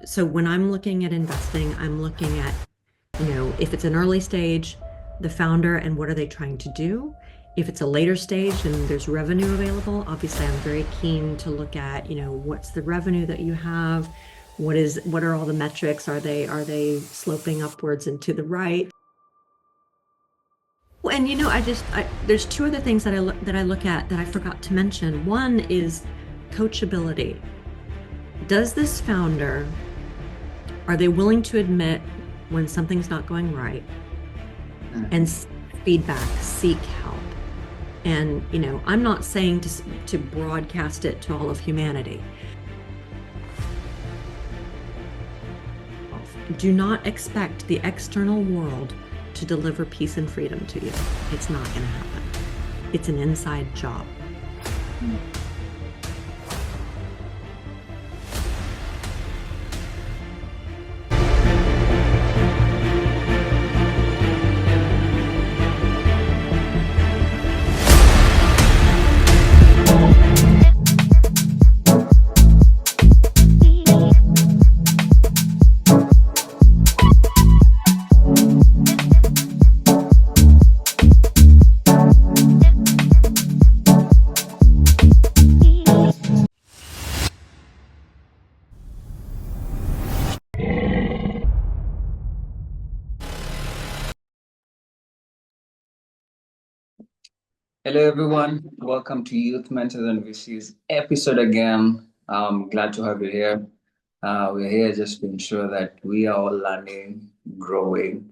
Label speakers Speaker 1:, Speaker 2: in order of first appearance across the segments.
Speaker 1: So when I'm looking at investing, I'm looking at, if it's an early stage, the founder and what are they trying to do? If it's a later stage and there's revenue available, obviously I'm very keen to look at, what's the revenue that you have? What are all the metrics? Are they sloping upwards and to the right? Well, and there's two other things that I look at that I forgot to mention. One is coachability. Does this founder, are they willing to admit when something's not going right and
Speaker 2: Mhm.
Speaker 1: feedback, seek help? And, I'm not saying to broadcast it to all of humanity. Do not expect the external world to deliver peace and freedom to you. It's not going to happen. It's an inside job.
Speaker 2: Hello, everyone. Welcome to Youth Mentors and VC's episode again. I'm glad to have you here. We're here just to ensure that we are all learning, growing,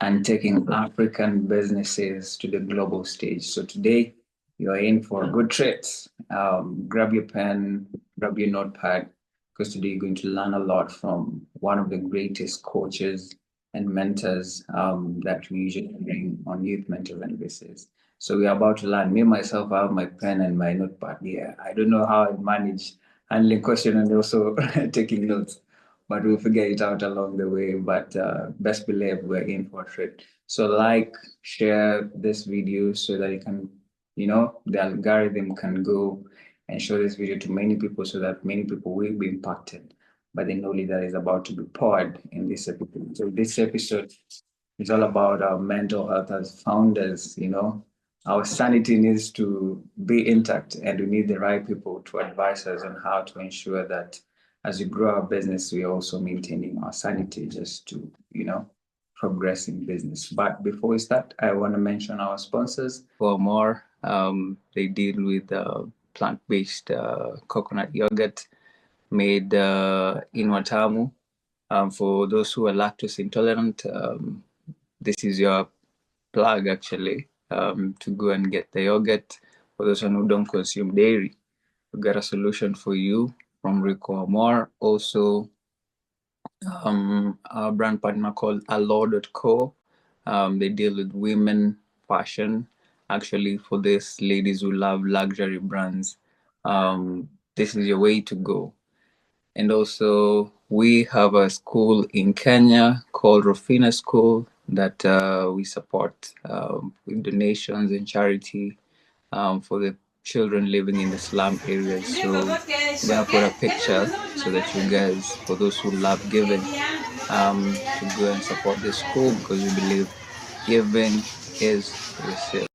Speaker 2: and taking African businesses to the global stage. So today, you're in for a good treat. Grab your pen, grab your notepad, because today you're going to learn a lot from one of the greatest coaches and mentors that we usually bring on Youth Mentors and VCs. So we're about to learn. Me myself, I have my pen and my notepad here. I don't know how I manage handling question and also taking notes, but we'll figure it out along the way. But best believe we're in for a treat. So like, share this video so that it can, the algorithm can go and show this video to many people so that many people will be impacted by the knowledge that is about to be poured in this episode. So this episode is all about our mental health as founders, our sanity needs to be intact and we need the right people to advise us on how to ensure that as we grow our business, we're also maintaining our sanity just to, progress in business. But before we start, I want to mention our sponsors. For more, they deal with plant-based coconut yogurt made in Watamu. For those who are lactose intolerant, this is your plug actually to go and get the yogurt. For those who don't consume dairy, we got a solution for you from Rico Amor. Also, our brand partner called Allure.co. They deal with women fashion. Actually, for these ladies who love luxury brands, this is your way to go. And also, we have a school in Kenya called Rufina School that we support with donations and charity for the children living in the slum areas. So we're gonna put a picture so that you guys, for those who love giving, to go and support the school because we believe giving is receiving.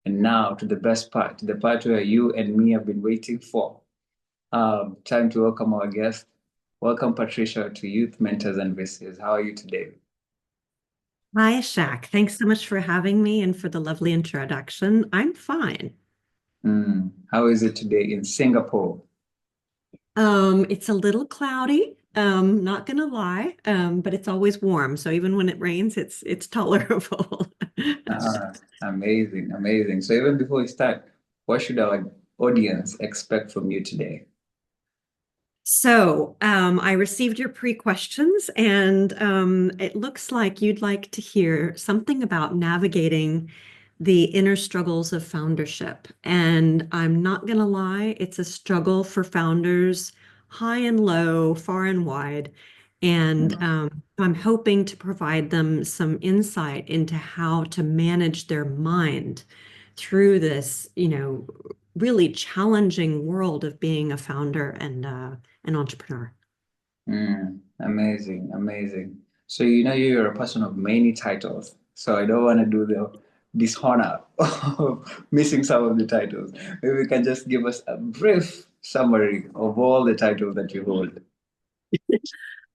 Speaker 2: And now to the best part, the part where you and me have been waiting for. Time to welcome our guest. Welcome, Patricia, to Youth Mentors and VCs. How are you today?
Speaker 1: Hi, Shaq. Thanks so much for having me and for the lovely introduction. I'm fine.
Speaker 2: How is it today in Singapore?
Speaker 1: It's a little cloudy, not gonna lie, but it's always warm. So even when it rains, it's tolerable.
Speaker 2: Ah, amazing, amazing. So even before we start, what should our audience expect from you today?
Speaker 1: So, I received your pre-questions, and it looks like you'd like to hear something about navigating the inner struggles of foundership. And I'm not going to lie, it's a struggle for founders, high and low, far and wide. And I'm hoping to provide them some insight into how to manage their mind through this, really challenging world of being a founder and an entrepreneur.
Speaker 2: Amazing, amazing. So you know you're a person of many titles. So I don't want to do the dishonor of missing some of the titles. Maybe you can just give us a brief summary of all the titles that you hold.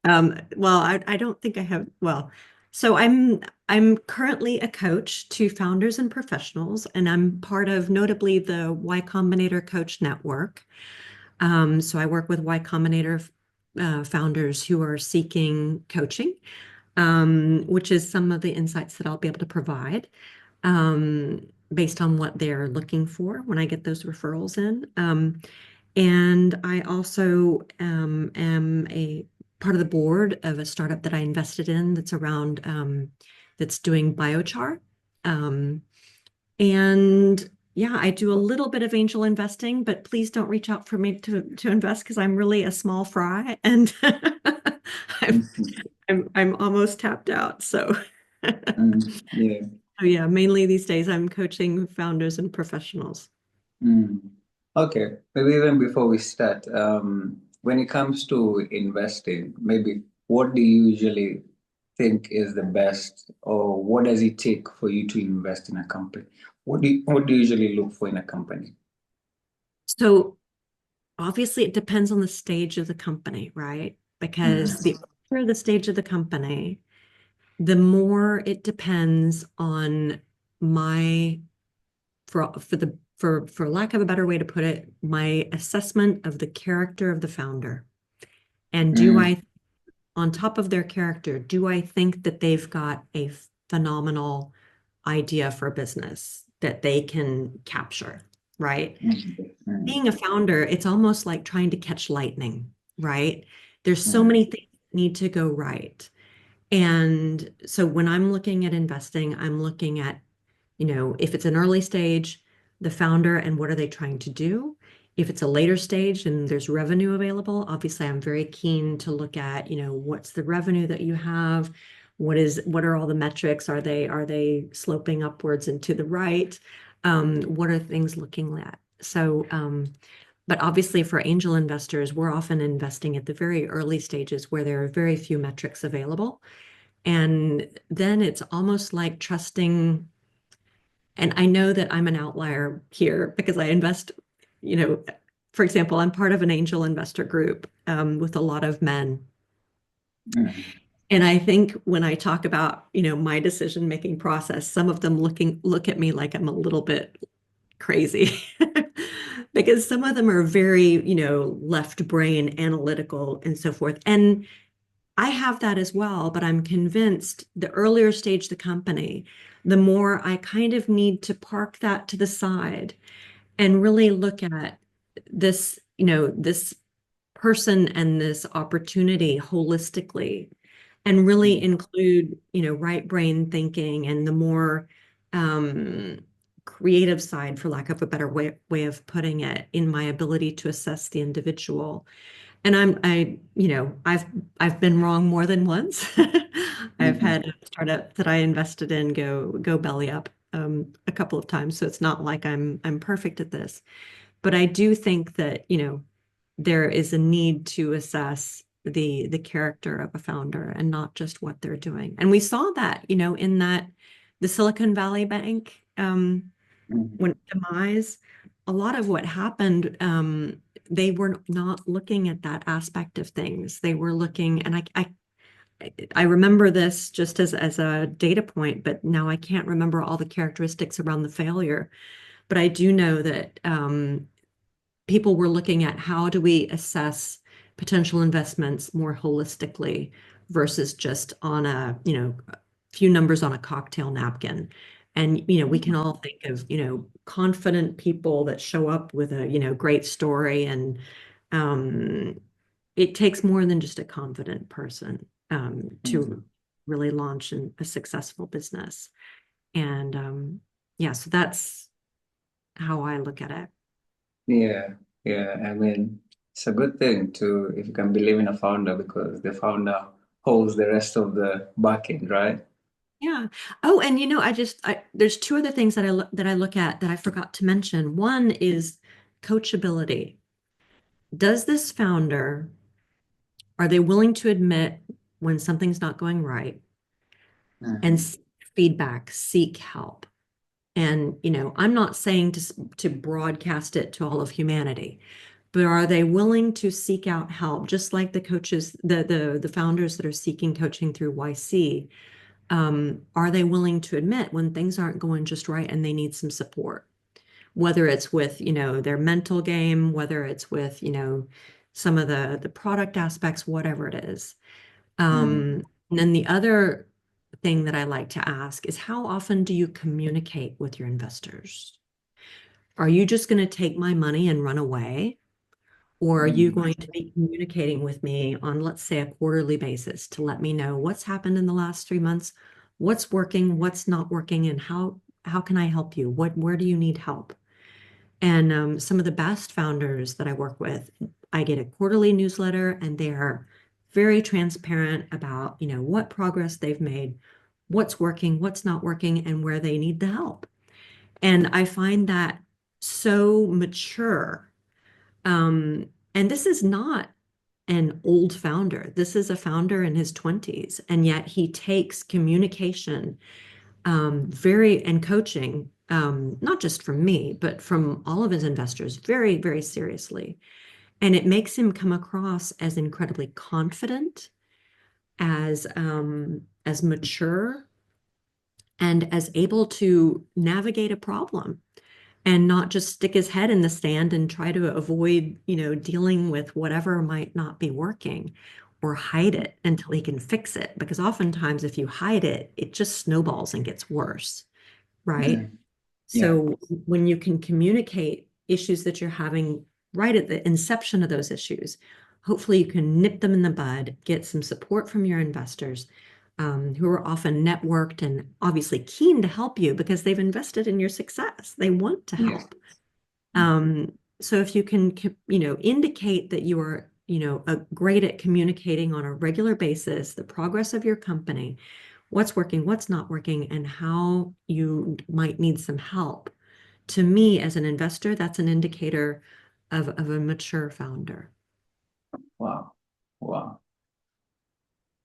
Speaker 1: Well, I don't think I have, well, so I'm currently a coach to founders and professionals, and I'm part of notably the Y Combinator Coach Network. So I work with Y Combinator founders who are seeking coaching, which is some of the insights that I'll be able to provide based on what they're looking for when I get those referrals in. And I also am a part of the board of a startup that I invested in that's around that's doing biochar. Um, and yeah, I do a little bit of angel investing, but please don't reach out for me to invest because I'm really a small fry and I'm
Speaker 2: Mhm.
Speaker 1: I'm almost tapped out. So
Speaker 2: Yeah.
Speaker 1: so yeah, mainly these days I'm coaching founders and professionals.
Speaker 2: Mm. Okay, maybe even before we start, when it comes to investing, maybe what do you usually think is the best, or what does it take for you to invest in a company? What do you usually look for in a company?
Speaker 1: So obviously, it depends on the stage of the company, right? Because
Speaker 2: Mm,
Speaker 1: the earlier the stage of the company, the more it depends on my, for lack of a better way to put it, my assessment of the character of the founder. And
Speaker 2: mm,
Speaker 1: on top of their character, do I think that they've got a phenomenal idea for a business that they can capture, right?
Speaker 2: mm,
Speaker 1: Being a founder, it's almost like trying to catch lightning, right? There's so
Speaker 2: mm,
Speaker 1: many things that need to go right. And so when I'm looking at investing, I'm looking at, if it's an early stage, the founder and what are they trying to do? If it's a later stage and there's revenue available, obviously I'm very keen to look at, what's the revenue that you have? What are all the metrics? Are they sloping upwards and to the right? What are things looking at? So, but obviously for angel investors, we're often investing at the very early stages where there are very few metrics available. And then it's almost like trusting, and I know that I'm an outlier here because I invest, you know, for example, I'm part of an angel investor group with a lot of men.
Speaker 2: mm,
Speaker 1: And I think when I talk about, my decision-making process, some of them look at me like I'm a little bit crazy because some of them are very, left brain analytical and so forth. And I have that as well, but I'm convinced the earlier stage the company, the more I kind of need to park that to the side and really look at this person and this opportunity holistically and really
Speaker 2: mm,
Speaker 1: include, right brain thinking and the more um, creative side, for lack of a better way of putting it, in my ability to assess the individual. And I've been wrong more than once. I've
Speaker 2: mm,
Speaker 1: had a startup that I invested in go belly up a couple of times, so it's not like I'm perfect at this. But I do think that, there is a need to assess the character of a founder and not just what they're doing. And we saw that, in that the Silicon Valley Bank
Speaker 2: mm,
Speaker 1: when demise, a lot of what happened, they were not looking at that aspect of things. They were looking, and I remember this just as a data point, but now I can't remember all the characteristics around the failure. But I do know that people were looking at how do we assess potential investments more holistically versus just on a few numbers on a cocktail napkin. And, we can all think of, confident people that show up with a, great story. And um, it takes more than just a confident person to
Speaker 2: mm.
Speaker 1: really launch a successful business. And yeah, so that's how I look at it.
Speaker 2: Yeah, yeah. I mean, it's a good thing to if you can believe in a founder because the founder holds the rest of the backing, right?
Speaker 1: Yeah. Oh, and there's two other things that I look at that I forgot to mention. One is coachability. Does this founder, are they willing to admit when something's not going right and
Speaker 2: Mhm.
Speaker 1: seek feedback, seek help? And, I'm not saying to broadcast it to all of humanity, but are they willing to seek out help, just like the coaches, the founders that are seeking coaching through YC? Are they willing to admit when things aren't going just right and they need some support? Whether it's with, their mental game, whether it's with, some of the product aspects, whatever it is.
Speaker 2: Mhm.
Speaker 1: And then the other thing that I like to ask is how often do you communicate with your investors? Are you just going to take my money and run away? Or are you
Speaker 2: Mhm.
Speaker 1: going to be communicating with me on, let's say, a quarterly basis to let me know what's happened in the last 3 months, what's working, what's not working, and how can I help you? Where do you need help? And some of the best founders that I work with, I get a quarterly newsletter, and they are very transparent about, what progress they've made, what's working, what's not working, and where they need the help. And I find that so mature. And this is not an old founder. This is a founder in his 20s, and yet he takes communication and coaching, not just from me, but from all of his investors, very, very seriously. And it makes him come across as incredibly confident, as mature, and as able to navigate a problem and not just stick his head in the sand and try to avoid, dealing with whatever might not be working or hide it until he can fix it. Because oftentimes, if you hide it, it just snowballs and gets worse, right?
Speaker 2: Mhm. Yeah.
Speaker 1: So when you can communicate issues that you're having right at the inception of those issues, hopefully you can nip them in the bud, get some support from your investors, who are often networked and obviously keen to help you because they've invested in your success. They want to
Speaker 2: Yes.
Speaker 1: help. So if you can, indicate that you are, great at communicating on a regular basis, the progress of your company, what's working, what's not working, and how you might need some help. To me, as an investor, that's an indicator of a mature founder.
Speaker 2: Wow. Wow.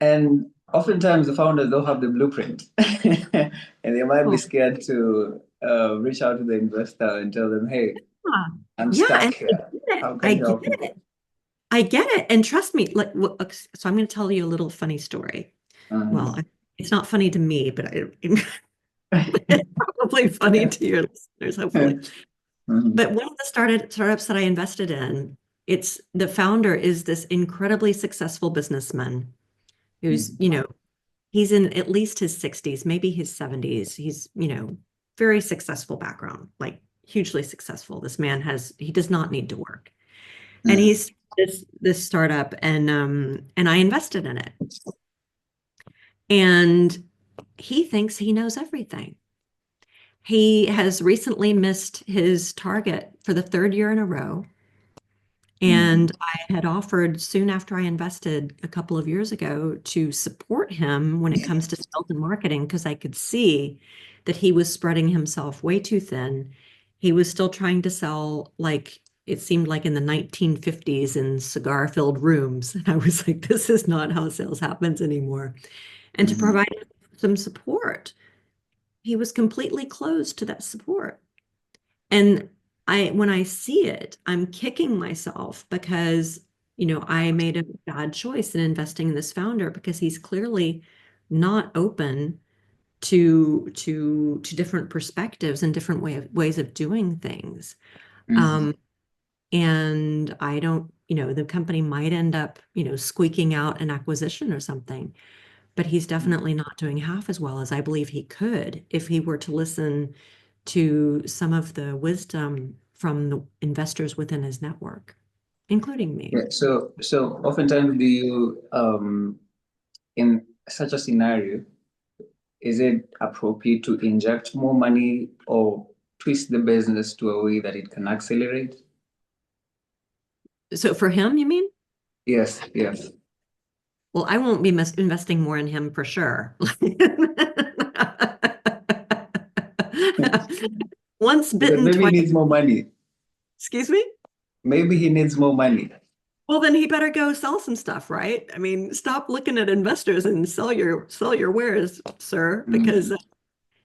Speaker 2: And oftentimes the founders don't have the blueprint, and they might be
Speaker 1: Oh,
Speaker 2: scared to reach out to the investor and tell them, "Hey,
Speaker 1: yeah.
Speaker 2: I'm
Speaker 1: Yeah,
Speaker 2: stuck
Speaker 1: and I
Speaker 2: here.
Speaker 1: get it.
Speaker 2: How
Speaker 1: I
Speaker 2: can you
Speaker 1: get
Speaker 2: help me?"
Speaker 1: it. I get it. And trust me, like, so I'm going to tell you a little funny story. Well,
Speaker 2: Mhm.
Speaker 1: it's not funny to me, but it's probably funny to your listeners, hopefully.
Speaker 2: Mhm.
Speaker 1: But one of the startups that I invested in, it's the founder is this incredibly successful businessman who's,
Speaker 2: Mhm.
Speaker 1: he's in at least his 60s, maybe his 70s. He's, very successful background, like hugely successful. This man he does not need to work. And
Speaker 2: Mhm.
Speaker 1: he's this startup, and I invested in it. And he thinks he knows everything. He has recently missed his target for the third year in a row.
Speaker 2: Mhm.
Speaker 1: And I had offered soon after I invested a couple of years ago to support him when it comes to sales and marketing because I could see that he was spreading himself way too thin. He was still trying to sell like it seemed like in the 1950s in cigar-filled rooms. And I was like, this is not how sales happens anymore. And to
Speaker 2: Mhm.
Speaker 1: provide some support, he was completely closed to that support. And when I see it, I'm kicking myself because, I made a bad choice in investing in this founder because he's clearly not open to different perspectives and different ways of doing things.
Speaker 2: Mhm.
Speaker 1: Um, and I don't, the company might end up, squeaking out an acquisition or something, but he's definitely not doing half as well as I believe he could if he were to listen to some of the wisdom from the investors within his network, including me.
Speaker 2: Yeah. So oftentimes, do you in such a scenario, is it appropriate to inject more money or twist the business to a way that it can accelerate?
Speaker 1: So for him, you mean?
Speaker 2: Yes, yes.
Speaker 1: Well, I won't be investing more in him for sure. Once
Speaker 2: Because
Speaker 1: bitten,
Speaker 2: maybe he
Speaker 1: twice.
Speaker 2: needs more money.
Speaker 1: Excuse me?
Speaker 2: Maybe he needs more money.
Speaker 1: Well, then he better go sell some stuff, right? I mean, stop looking at investors and sell your wares, sir, because
Speaker 2: Mm,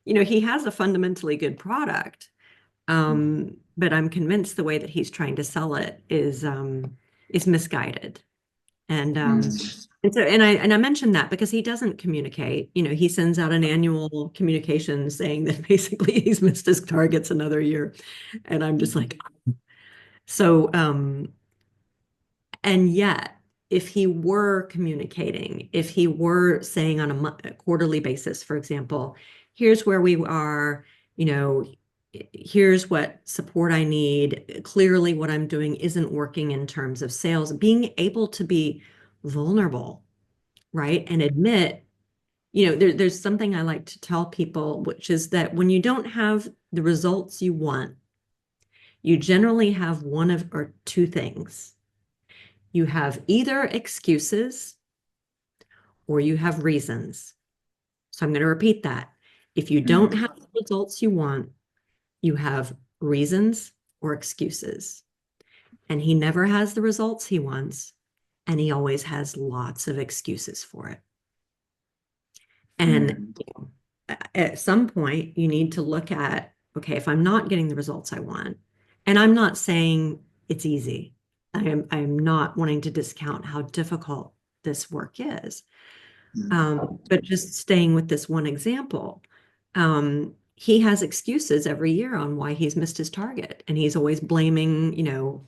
Speaker 1: he has a fundamentally good product. But I'm convinced the way that he's trying to sell it is misguided. And
Speaker 2: mm,
Speaker 1: and I mentioned that because he doesn't communicate. He sends out an annual communication saying that basically he's missed his targets another year. And I'm just like, so and yet, if he were communicating, if he were saying on a quarterly basis, for example, here's where we are, you know, here's what support I need. Clearly, what I'm doing isn't working in terms of sales. Being able to be vulnerable, right? And admit, there's something I like to tell people, which is that when you don't have the results you want, you generally have one of or two things. You have either excuses or you have reasons. So I'm going to repeat that. If you don't
Speaker 2: mm,
Speaker 1: have the results you want, you have reasons or excuses. And he never has the results he wants, and he always has lots of excuses for it. And
Speaker 2: mm,
Speaker 1: at some point, you need to look at, okay, if I'm not getting the results I want, and I'm not saying it's easy. I am not wanting to discount how difficult this work is.
Speaker 2: mm,
Speaker 1: But just staying with this one example, he has excuses every year on why he's missed his target, and he's always blaming,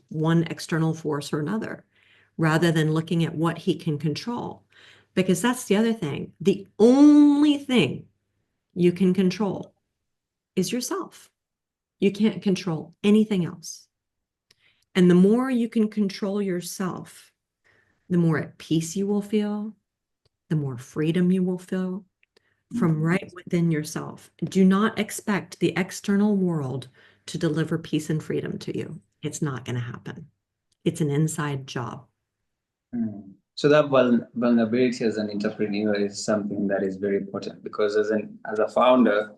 Speaker 1: one external force or another, rather than looking at what he can control. Because that's the other thing. The only thing you can control is yourself. You can't control anything else. And the more you can control yourself, the more at peace you will feel, the more freedom you will feel from
Speaker 2: mm,
Speaker 1: right within yourself. Do not expect the external world to deliver peace and freedom to you. It's not going to happen. It's an inside job.
Speaker 2: mm. So that vulnerability as an entrepreneur is something that is very important because as a founder,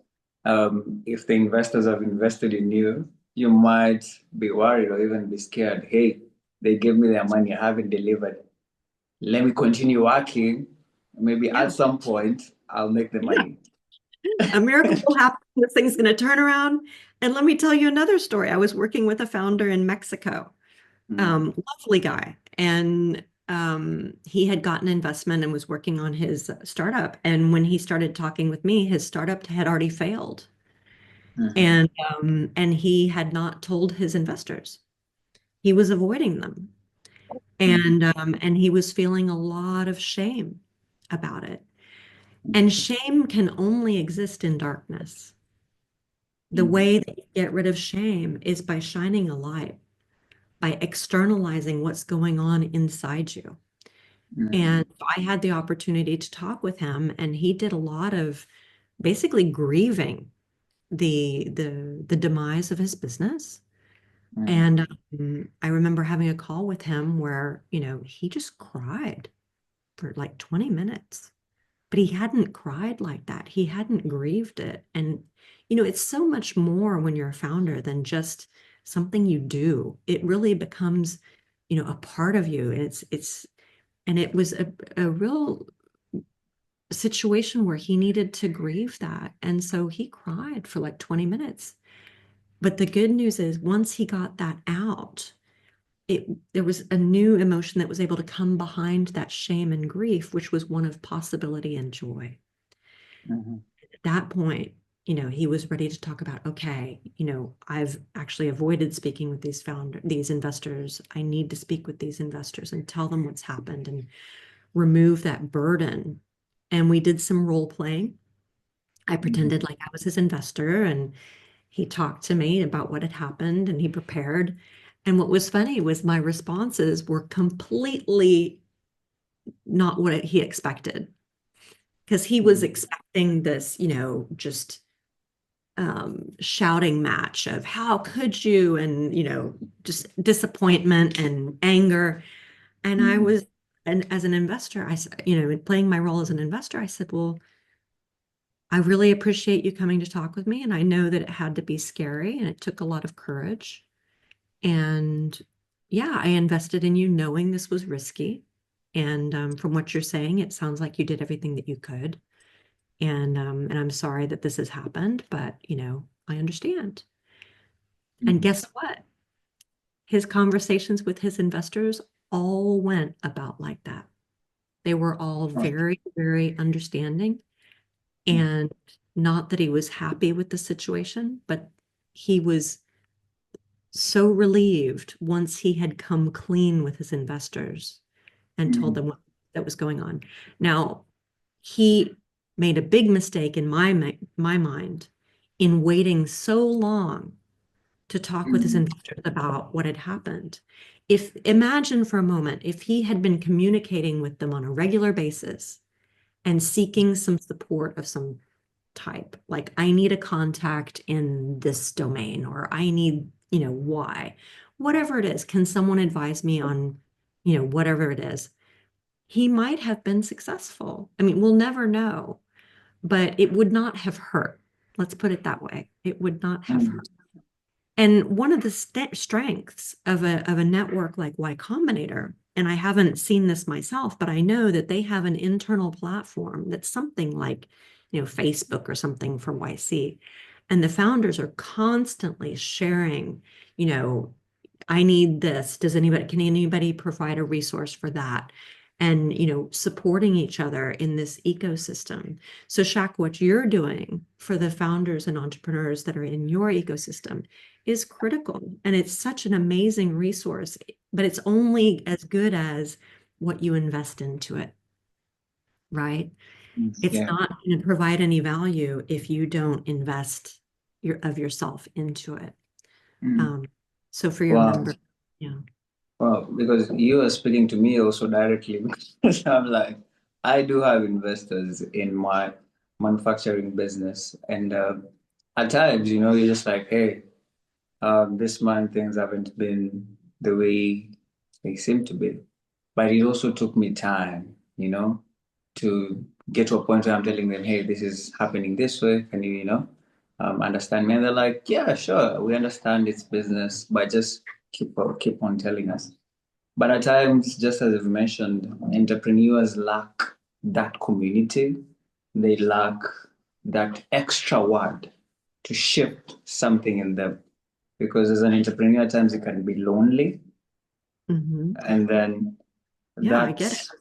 Speaker 2: if the investors have invested in you, you might be worried or even be scared. Hey, they gave me their money, I haven't delivered. Let me continue working. Maybe
Speaker 1: Yeah.
Speaker 2: at some point I'll make the
Speaker 1: Yeah.
Speaker 2: money.
Speaker 1: A miracle will happen. This thing's going to turn around. And let me tell you another story. I was working with a founder in Mexico,
Speaker 2: Mm,
Speaker 1: lovely guy. And he had gotten investment and was working on his startup. And when he started talking with me, his startup had already failed.
Speaker 2: mhm,
Speaker 1: And he had not told his investors. He was avoiding them.
Speaker 2: mhm,
Speaker 1: And he was feeling a lot of shame about it. And shame can only exist in darkness. The
Speaker 2: mhm,
Speaker 1: way that you get rid of shame is by shining a light, by externalizing what's going on inside you.
Speaker 2: mhm,
Speaker 1: And I had the opportunity to talk with him, and he did a lot of basically grieving the demise of his business.
Speaker 2: mhm,
Speaker 1: And I remember having a call with him where, he just cried for like 20 minutes, but he hadn't cried like that. He hadn't grieved it. And, it's so much more when you're a founder than just something you do. It really becomes, a part of you. And and it was a real situation where he needed to grieve that. And so he cried for like 20 minutes. But the good news is once he got that out, there was a new emotion that was able to come behind that shame and grief, which was one of possibility and joy.
Speaker 2: mhm,
Speaker 1: At that point, he was ready to talk about, okay, I've actually avoided speaking with these investors. I need to speak with these investors and tell them what's happened and remove that burden. And we did some role playing. I pretended
Speaker 2: mhm,
Speaker 1: like I was his investor, and he talked to me about what had happened and he prepared. And what was funny was my responses were completely not what he expected, because he was
Speaker 2: mhm,
Speaker 1: expecting this, just shouting match of how could you, and just disappointment and anger. And I
Speaker 2: mhm,
Speaker 1: was, and as an investor, I said, playing my role as an investor, I said, well, I really appreciate you coming to talk with me, and I know that it had to be scary and it took a lot of courage. And yeah, I invested in you knowing this was risky. And from what you're saying, it sounds like you did everything that you could. And I'm sorry that this has happened, but I understand. And
Speaker 2: Mm.
Speaker 1: guess what? His conversations with his investors all went about like that. They were all
Speaker 2: Oh,
Speaker 1: very, very understanding.
Speaker 2: mm,
Speaker 1: And not that he was happy with the situation, but he was so relieved once he had come clean with his investors and told
Speaker 2: mm,
Speaker 1: them what that was going on. Now, he made a big mistake in my mind in waiting so long to talk with his
Speaker 2: mm,
Speaker 1: investors about what had happened. If imagine for a moment if he had been communicating with them on a regular basis and seeking some support of some type, like I need a contact in this domain, or I need, why, whatever it is, can someone advise me on, whatever it is, he might have been successful. I mean, we'll never know, but it would not have hurt. Let's put it that way. It would not have
Speaker 2: mm,
Speaker 1: hurt. And one of the strengths of a network like Y Combinator, and I haven't seen this myself, but I know that they have an internal platform that's something like, Facebook or something for YC. And the founders are constantly sharing, you know, I need this. Can anybody provide a resource for that? And, supporting each other in this ecosystem. So, Shaq, what you're doing for the founders and entrepreneurs that are in your ecosystem is critical. And it's such an amazing resource, but it's only as good as what you invest into it, right?
Speaker 2: mm,
Speaker 1: It's
Speaker 2: yeah.
Speaker 1: not going to provide any value if you don't invest of yourself into it.
Speaker 2: Mm.
Speaker 1: Um, so for your
Speaker 2: Wow.
Speaker 1: member, yeah.
Speaker 2: Well, because you are speaking to me also directly, because I'm like, I do have investors in my manufacturing business. And at times, you're just like, hey, this month things haven't been the way they seem to be. But it also took me time, to get to a point where I'm telling them, hey, this is happening this way. Can you, understand me? And they're like, yeah, sure, we understand it's business, but just keep on telling us. But at times, just as I've mentioned, entrepreneurs lack that community. They lack that extra word to shift something in them. Because as an entrepreneur, at times it can be lonely.
Speaker 1: Hmm.
Speaker 2: And then
Speaker 1: Yeah, I get it.
Speaker 2: that's,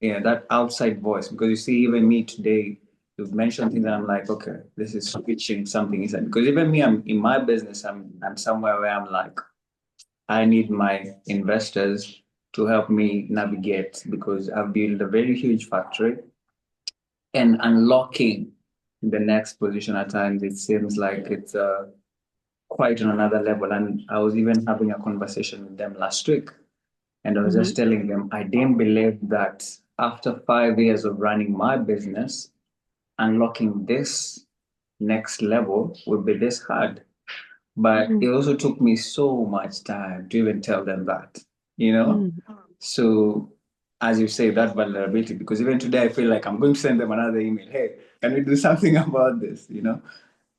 Speaker 2: yeah, that outside voice. Because you see, even me today, you've mentioned things that I'm like, okay, this is switching something inside. Because even me, I'm in my business, I'm somewhere where I'm like, I need my investors to help me navigate because I've built a very huge factory and unlocking the next position at times, it seems like it's quite on another level. And I was even having a conversation with them last week, and I was just
Speaker 1: Hmm.
Speaker 2: telling them I didn't believe that after 5 years of running my business, unlocking this next level would be this hard. But
Speaker 1: Hmm.
Speaker 2: it also took me so much time to even tell them that, you know?
Speaker 1: Hmm.
Speaker 2: So, as you say, that vulnerability, because even today I feel like I'm going to send them another email. Hey, can we do something about this?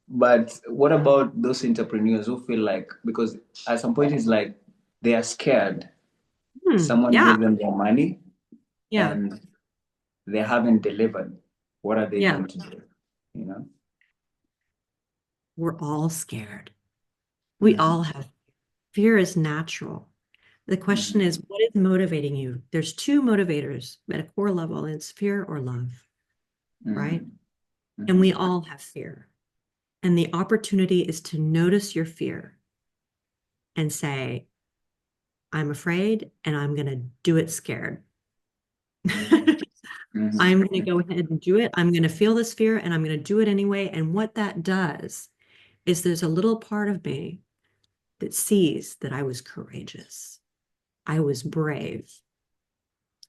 Speaker 2: But what about those entrepreneurs who feel like, because at some point it's like they are scared.
Speaker 1: Hmm.
Speaker 2: Someone
Speaker 1: Yeah.
Speaker 2: gave them their money
Speaker 1: Yeah.
Speaker 2: and they haven't delivered. What are they
Speaker 1: Yeah.
Speaker 2: going to do? You know?
Speaker 1: We're all scared. We all
Speaker 2: Mm-hmm.
Speaker 1: have fear is natural. The question
Speaker 2: Mm-hmm.
Speaker 1: is, what is motivating you? There's two motivators at a core level, and it's fear or love, right? And we
Speaker 2: Mm-hmm.
Speaker 1: all have fear. And the opportunity is to notice your fear and say, I'm afraid and I'm going to do it scared. I'm going to
Speaker 2: Mm-hmm.
Speaker 1: go ahead and do it. I'm going to feel this fear and I'm going to do it anyway. And what that does is there's a little part of me that sees that I was courageous. I was brave.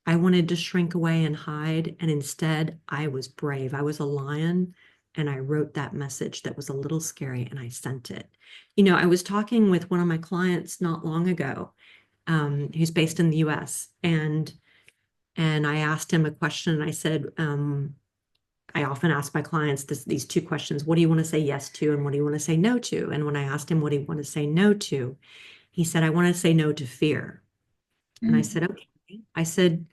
Speaker 1: I wanted to shrink away and hide. And instead, I was brave. I was a lion. And I wrote that message that was a little scary and I sent it. I was talking with one of my clients not long ago, who's based in the US. And I asked him a question and I said, I often ask my clients these two questions. What do you want to say yes to? And what do you want to say no to? And when I asked him what he wanted to say no to, He said, I want to say no to fear. And I
Speaker 2: Mm.
Speaker 1: said, okay. I said,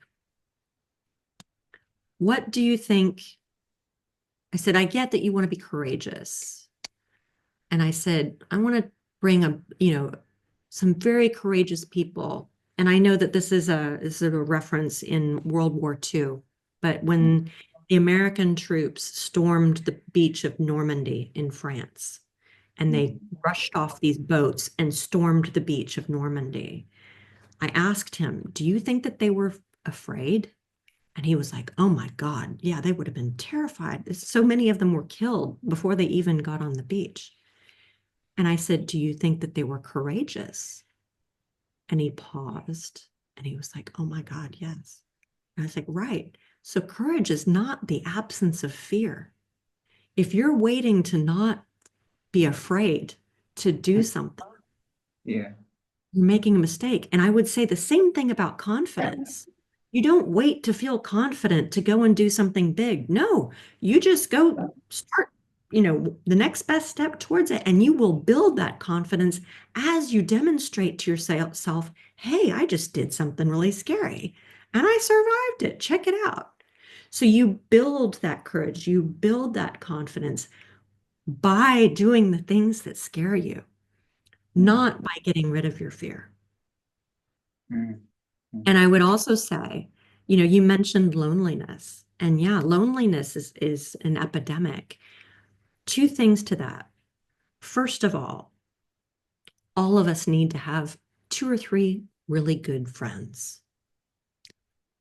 Speaker 1: what do you think? I said, I get that you want to be courageous. And I said, I want to bring some very courageous people. And I know that this is a reference in World War II, but when the American troops stormed the beach of Normandy in France, and they rushed off these boats and stormed the beach of Normandy, I asked him, do you think that they were afraid? And he was like, oh my God, yeah, they would have been terrified. So many of them were killed before they even got on the beach. And I said, do you think that they were courageous? And he paused and he was like, oh my God, yes. And I was like, right. So courage is not the absence of fear. If you're waiting to not be afraid to do something,
Speaker 2: Yeah.
Speaker 1: you're making a mistake. And I would say the same thing about confidence. You don't wait to feel confident to go and do something big. No, you just go start, the next best step towards it, and you will build that confidence as you demonstrate to yourself, hey, I just did something really scary and I survived it. Check it out. So you build that courage, you build that confidence by doing the things that scare you,
Speaker 2: Mm.
Speaker 1: not by getting rid of your fear.
Speaker 2: Mm.
Speaker 1: And
Speaker 2: Mm.
Speaker 1: I would also say, you mentioned loneliness. And yeah, loneliness is an epidemic. Two things to that. First of all of us need to have two or three really good friends.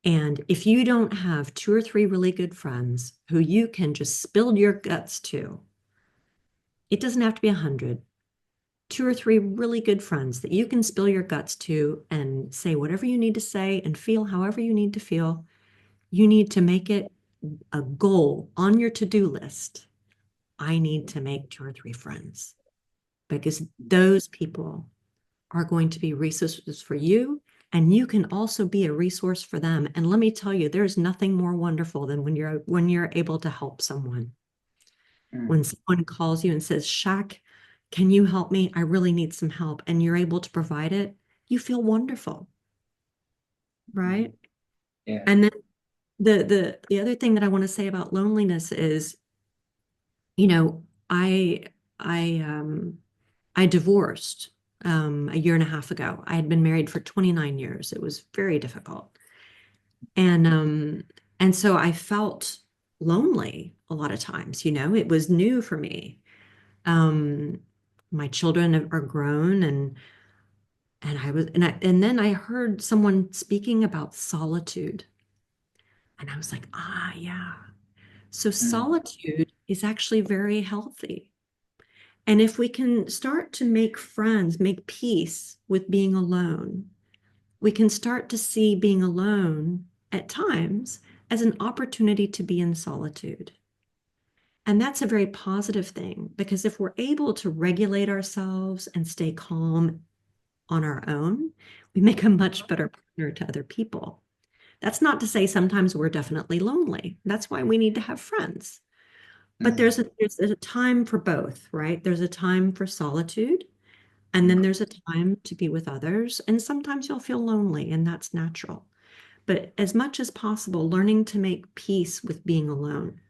Speaker 1: And if you don't have two or three really good friends who you can just spill your guts to, it doesn't have to be 100. Two or three really good friends that you can spill your guts to and say whatever you need to say and feel however you need to feel. You need to make it a goal on your to-do list. I need to make two or three friends because those people are going to be resources for you. And you can also be a resource for them. And let me tell you, there's nothing more wonderful than when you're able to help someone. When
Speaker 2: Mm.
Speaker 1: someone calls you and says, Shaq, can you help me? I really need some help. And you're able to provide it, you feel wonderful, right?
Speaker 2: Mm. Yeah.
Speaker 1: And then the other thing that I want to say about loneliness is, you know, I divorced a year and a half ago. I had been married for 29 years. It was very difficult. And and so I felt lonely a lot of times, it was new for me. Um, my children are grown, and then I heard someone speaking about solitude. And I was like, ah, yeah. So
Speaker 2: Mm.
Speaker 1: solitude is actually very healthy. And if we can start to make friends, make peace with being alone, we can start to see being alone at times as an opportunity to be in solitude. And that's a very positive thing because if we're able to regulate ourselves and stay calm on our own, we make a much better partner to other people. That's not to say sometimes we're definitely lonely. That's why we need to have friends. But
Speaker 2: Mm.
Speaker 1: there's a time for both, right? There's a time for solitude, and then there's a time to be with others. And sometimes you'll feel lonely, and that's natural. But as much as possible, learning to make peace with being alone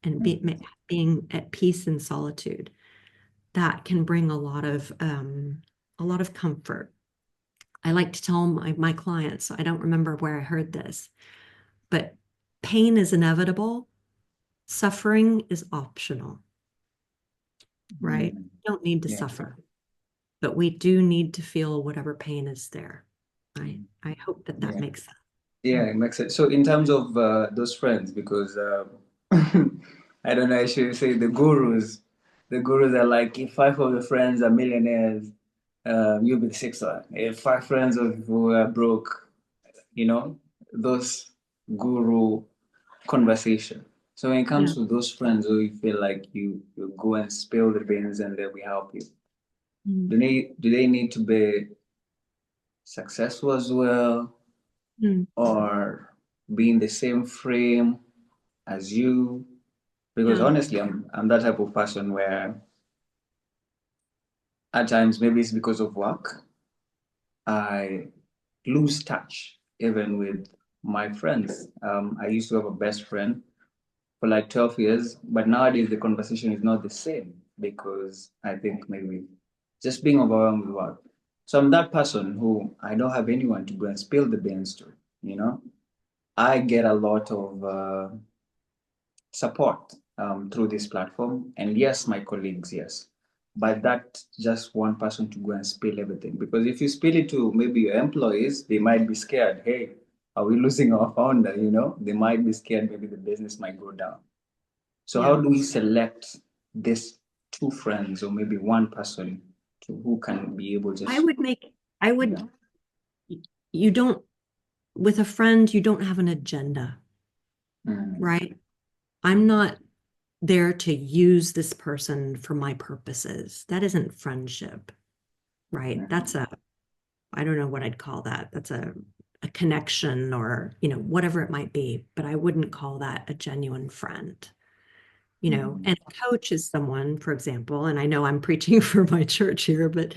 Speaker 1: and
Speaker 2: Mm.
Speaker 1: being at peace in solitude, that can bring a lot of comfort. I like to tell my clients, I don't remember where I heard this, but pain is inevitable, suffering is optional, right?
Speaker 2: Mm.
Speaker 1: We don't need to
Speaker 2: Yeah.
Speaker 1: suffer, but we do need to feel whatever pain is there. I hope that that
Speaker 2: Yeah.
Speaker 1: makes sense.
Speaker 2: Yeah, it makes sense. So in terms of those friends, because I don't know, I should say the gurus are like, if five of your friends are millionaires, you'll be the sixth one. If five friends of you are broke, you know, those guru conversation. So when it
Speaker 1: Yeah.
Speaker 2: comes to those friends who you feel like you go and spill the beans and then we help you,
Speaker 1: Mm.
Speaker 2: do they need to be successful as well
Speaker 1: Mm.
Speaker 2: or be in the same frame as you? Because
Speaker 1: Yeah.
Speaker 2: honestly, I'm that type of person where at times maybe it's because of work. I lose touch even with my friends. I used to have a best friend for like 12 years, but nowadays the conversation is not the same because I think maybe just being overwhelmed with work. So I'm that person who I don't have anyone to go and spill the beans to, you know? I get a lot of support through this platform. And yes, my colleagues, yes. But that just one person to go and spill everything. Because if you spill it to maybe your employees, they might be scared. Hey, are we losing our founder? You know, they might be scared. Maybe the business might go down. So how
Speaker 1: Yeah.
Speaker 2: do we select this two friends or maybe one person to who can be able to
Speaker 1: I
Speaker 2: just,
Speaker 1: would make, I
Speaker 2: you
Speaker 1: would,
Speaker 2: know?
Speaker 1: you don't, with a friend, you don't have an agenda,
Speaker 2: Mm,
Speaker 1: right? I'm not there to use this person for my purposes. That isn't friendship, right?
Speaker 2: mm,
Speaker 1: I don't know what I'd call that. That's a connection or, whatever it might be, but I wouldn't call that a genuine friend.
Speaker 2: mm,
Speaker 1: And a coach is someone, for example, and I know I'm preaching for my church here, but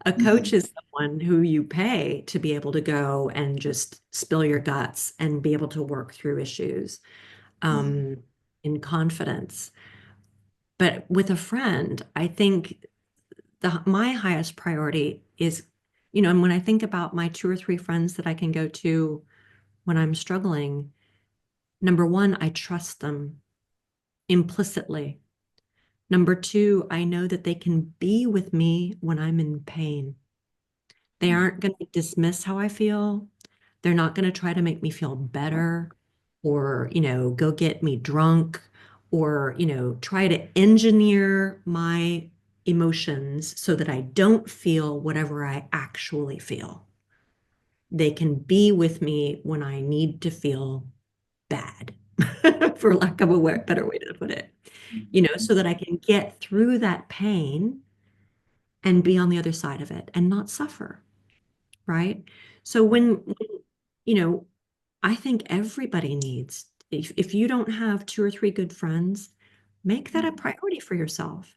Speaker 1: a coach
Speaker 2: mm,
Speaker 1: is someone who you pay to be able to go and just spill your guts and be able to work through issues
Speaker 2: mm,
Speaker 1: um, in confidence. But with a friend, I think my highest priority is, and when I think about my two or three friends that I can go to when I'm struggling, number one, I trust them implicitly. Number two, I know that they can be with me when I'm in pain. They
Speaker 2: mm.
Speaker 1: aren't going to dismiss how I feel. They're not going to try to make me feel better or, go get me drunk or, try to engineer my emotions so that I don't feel whatever I actually feel. They can be with me when I need to feel bad, for lack of a better way to put it, so that I can get through that pain and be on the other side of it and not suffer, right? So you know, I think everybody needs, if you don't have two or three good friends, make that a
Speaker 2: Mm,
Speaker 1: priority for yourself.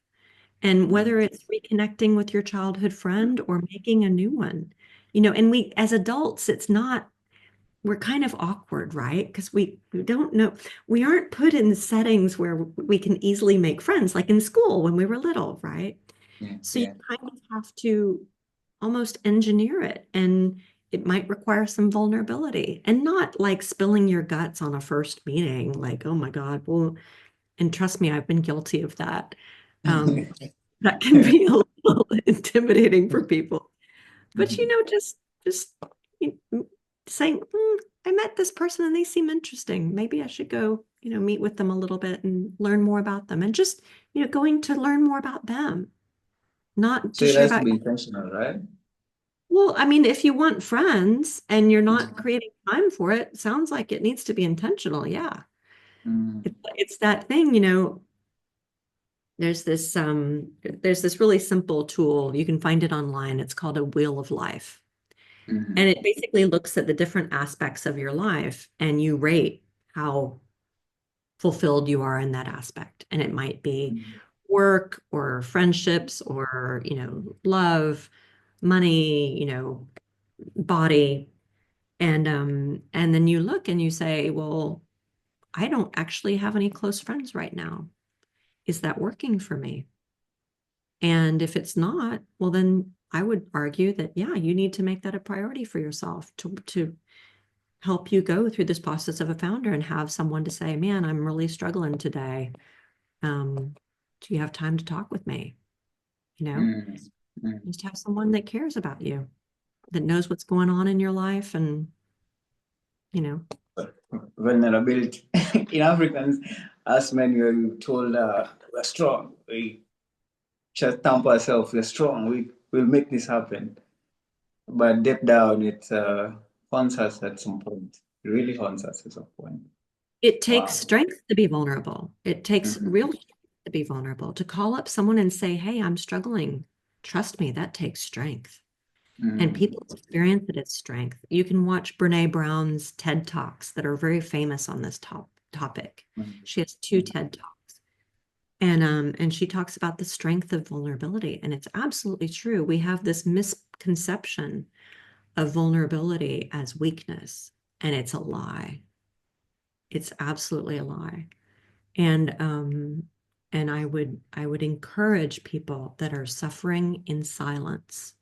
Speaker 1: And
Speaker 2: mm,
Speaker 1: whether it's reconnecting with your childhood friend or making a new one, and we, as adults, we're kind of awkward, right? Because we don't know, we aren't put in settings where we can easily make friends, like in school when we were little, right?
Speaker 2: yeah,
Speaker 1: So you
Speaker 2: yeah.
Speaker 1: kind of have to almost engineer it, and it might require some vulnerability and not like spilling your guts on a first meeting, like, oh my God, well, and trust me, I've been guilty of that. Um, that can be a little intimidating for people. But
Speaker 2: Mhm.
Speaker 1: just you know, saying, I met this person and they seem interesting. Maybe I should go, meet with them a little bit and learn more about them. And just, going to learn more about them, not
Speaker 2: So
Speaker 1: to
Speaker 2: it
Speaker 1: share
Speaker 2: has to
Speaker 1: about.
Speaker 2: be intentional, right?
Speaker 1: Well, I mean, if you want friends and you're not creating time for it, sounds like it needs to be intentional. Yeah.
Speaker 2: Mm,
Speaker 1: It's that thing, there's this really simple tool. You can find it online. It's called a wheel of life. And
Speaker 2: mhm,
Speaker 1: it basically looks at the different aspects of your life and you rate how fulfilled you are in that aspect. And it might be
Speaker 2: mhm,
Speaker 1: work or friendships or, love, money, body. And then you look and you say, well, I don't actually have any close friends right now. Is that working for me? And if it's not, well, then I would argue that, yeah, you need to make that a priority for yourself to help you go through this process of a founder and have someone to say, man, I'm really struggling today. Do you have time to talk with me? You know,
Speaker 2: mm, mm.
Speaker 1: just have someone that cares about you, that knows what's going on in your life and, you know,
Speaker 2: Vulnerability. In Africans, us men, we're told we're strong. We just thump ourselves. We're strong. We'll make this happen. But deep down, it haunts us at some point. It really haunts us at some point.
Speaker 1: it takes
Speaker 2: Wow.
Speaker 1: strength to be vulnerable. It takes
Speaker 2: Mhm,
Speaker 1: real strength to be vulnerable, to call up someone and say, hey, I'm struggling. Trust me, that takes strength. And
Speaker 2: mm,
Speaker 1: people experience it as strength. You can watch Brene Brown's TED Talks that are very famous on this topic.
Speaker 2: mm,
Speaker 1: She has two TED Talks. And she talks about the strength of vulnerability. And it's absolutely true. We have this misconception of vulnerability as weakness, and it's a lie. It's absolutely a lie. And I would encourage people that are suffering in silence,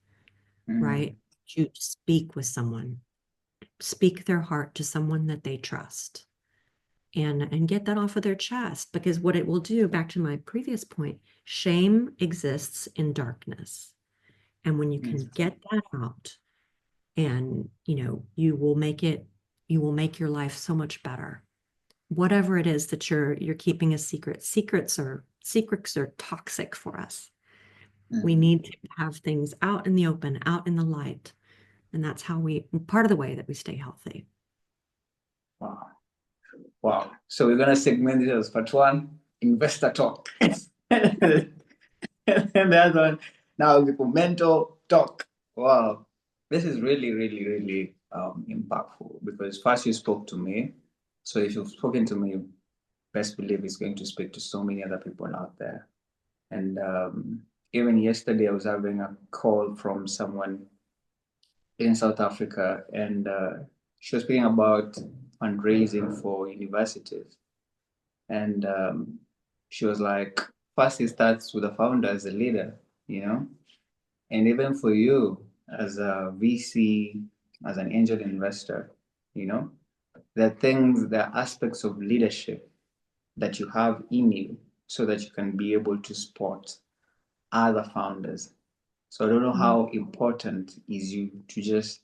Speaker 2: Mm,
Speaker 1: right? To speak with someone, speak their heart to someone that they trust, and get that off of their chest, because what it will do, back to my previous point, shame exists in darkness. And when you can
Speaker 2: mm,
Speaker 1: get that out, and you will make your life so much better. Whatever it is that you're keeping a secret. Secrets are toxic for us. We
Speaker 2: mm.
Speaker 1: need to have things out in the open, out in the light. And that's part of the way that we stay healthy.
Speaker 2: Wow. Wow. So we're gonna segment it as part one, investor talk. And the other one, now will be for mental talk. Wow. This is really, really, really impactful because first you spoke to me. So if you've spoken to me, best believe it's going to speak to so many other people out there. And even yesterday, I was having a call from someone in South Africa, and she was speaking about fundraising for universities. And she was like, first, it starts with the founder as a leader, you know? And even for you as a VC, as an angel investor, you know, there are aspects of leadership that you have in you so that you can be able to support other founders. So I don't know
Speaker 1: Mhm.
Speaker 2: how important is you to just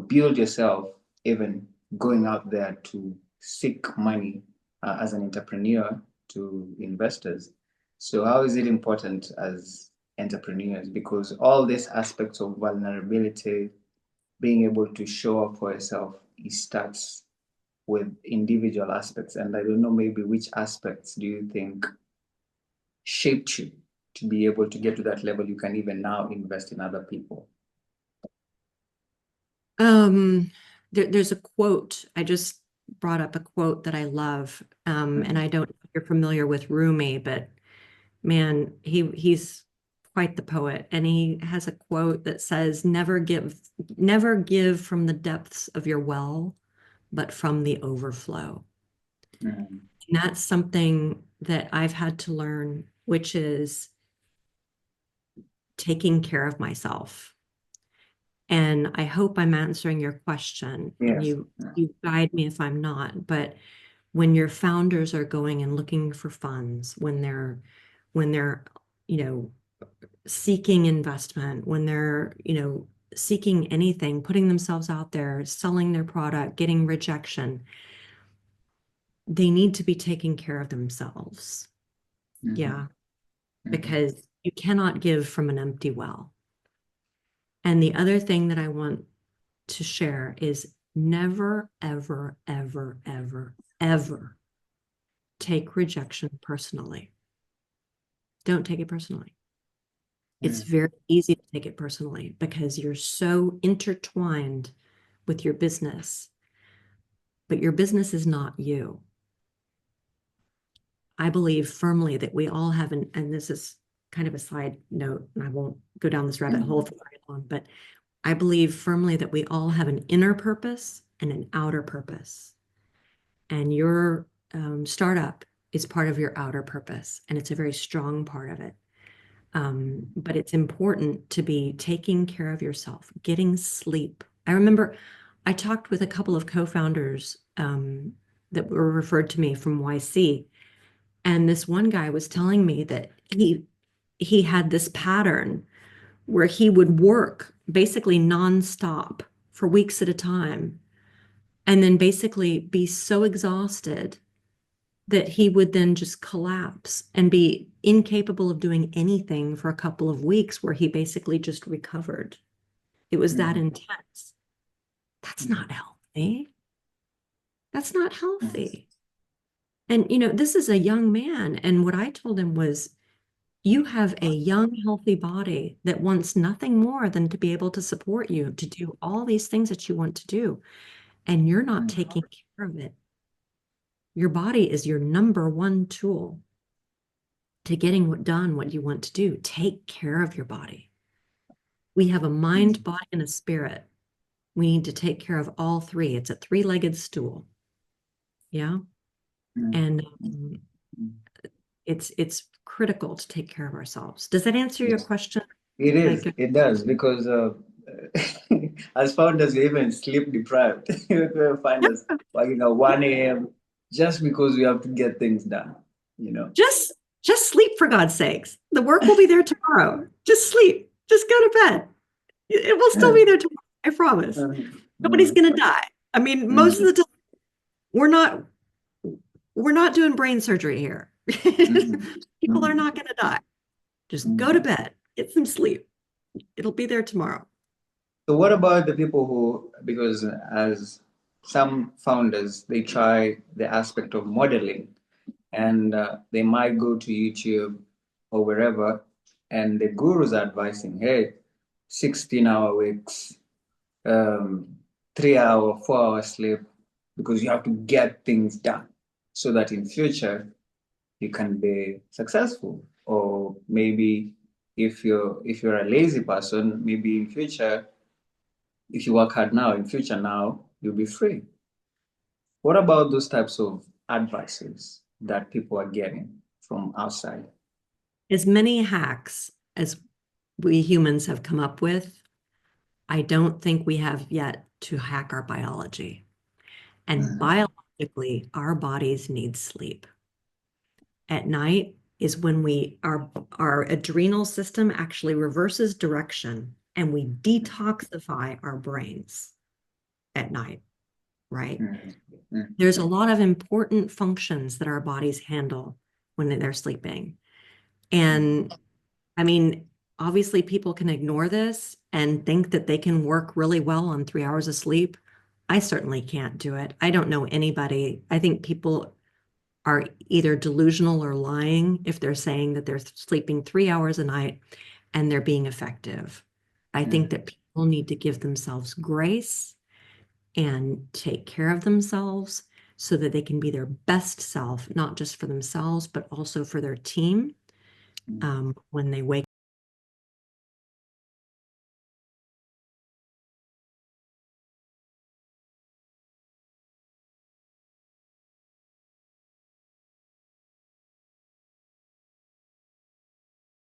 Speaker 2: build yourself, even going out there to seek money as an entrepreneur to investors. So how is it important as entrepreneurs? Because all these aspects of vulnerability, being able to show up for yourself, it starts with individual aspects. And I don't know maybe which aspects do you think shaped you to be able to get to that level you can even now invest in other people.
Speaker 1: Um, there's a quote. I just brought up a quote that I love. And
Speaker 2: Mm,
Speaker 1: I don't know if you're familiar with Rumi, but man, he's quite the poet. And he has a quote that says, never give from the depths of your well, but from the overflow.
Speaker 2: mm,
Speaker 1: And that's something that I've had to learn, which is taking care of myself. And I hope I'm answering your question, and
Speaker 2: yes.
Speaker 1: you guide me if I'm not. But when your founders are going and looking for funds, when they're you know seeking investment, when they're seeking anything, putting themselves out there, selling their product, getting rejection, they need to be taking care of themselves.
Speaker 2: Mm-hmm,
Speaker 1: Yeah,
Speaker 2: mm-hmm,
Speaker 1: because you cannot give from an empty well. And the other thing that I want to share is never, ever, ever, ever, ever take rejection personally. Don't take it personally. It's
Speaker 2: mm,
Speaker 1: very easy to take it personally because you're so intertwined with your business, but your business is not you. I believe firmly that we all have and this is kind of a side note, and I won't go down this rabbit hole
Speaker 2: mm,
Speaker 1: for very long, but I believe firmly that we all have an inner purpose and an outer purpose. And your startup is part of your outer purpose, and it's a very strong part of it. But it's important to be taking care of yourself, getting sleep. I remember I talked with a couple of co-founders that were referred to me from YC, and this one guy was telling me that he had this pattern where he would work basically nonstop for weeks at a time, and then basically be so exhausted that he would then just collapse and be incapable of doing anything for a couple of weeks where he basically just recovered. It was that
Speaker 2: mm,
Speaker 1: intense. That's
Speaker 2: mm,
Speaker 1: not healthy. That's not
Speaker 2: mm,
Speaker 1: healthy. And, this is a young man. And what I told him was, you have a young, healthy body that wants nothing more than to be able to support you to do all these things that you want to do. And you're not
Speaker 2: mm,
Speaker 1: taking care of it. Your body is your number one tool to getting what you want to do. Take care of your body. We have a mind,
Speaker 2: mm,
Speaker 1: body, and a spirit. We need to take care of all three. It's a three-legged stool. Yeah. And it's critical to take care of ourselves. Does that answer your
Speaker 2: Yes.
Speaker 1: question?
Speaker 2: It is.
Speaker 1: Like,
Speaker 2: It does because as founders, we're even sleep deprived. You find us working at 1 a.m. just because we have to get things done, you know.
Speaker 1: just just sleep for God's sakes. The work will be there tomorrow. Just sleep. Just go to bed. It will still be there tomorrow. I promise. Nobody's
Speaker 2: Mm,
Speaker 1: going to die. I mean, most of
Speaker 2: mm,
Speaker 1: the time we're not we're not doing brain surgery here.
Speaker 2: mm,
Speaker 1: People are
Speaker 2: mm,
Speaker 1: not going to die. Just go to
Speaker 2: mm.
Speaker 1: bed. Get some sleep. It'll be there tomorrow.
Speaker 2: So what about the people who, because as some founders, they try the aspect of modeling and they might go to YouTube or wherever, and the gurus are advising, hey, 16-hour weeks, um, 3 hour, 4 hour sleep, because you have to get things done so that in future you can be successful. Or maybe if you're a lazy person, maybe in future, if you work hard now, in future now, you'll be free. What about those types of advices that people are getting from outside?
Speaker 1: As many hacks as we humans have come up with, I don't think we have yet to hack our biology. And
Speaker 2: Mhm,
Speaker 1: biologically, our bodies need sleep. At night is when our adrenal system actually reverses direction and we detoxify our brains at night, right?
Speaker 2: mhm, mhm,
Speaker 1: There's a lot of important functions that our bodies handle when they're sleeping. And I mean, obviously, people can ignore this and think that they can work really well on 3 hours of sleep. I certainly can't do it. I don't know anybody. I think people are either delusional or lying if they're saying that they're sleeping 3 hours a night and they're being effective. I think
Speaker 2: mhm,
Speaker 1: that people need to give themselves grace and take care of themselves so that they can be their best self, not just for themselves, but also for their team
Speaker 2: mhm.
Speaker 1: when they wake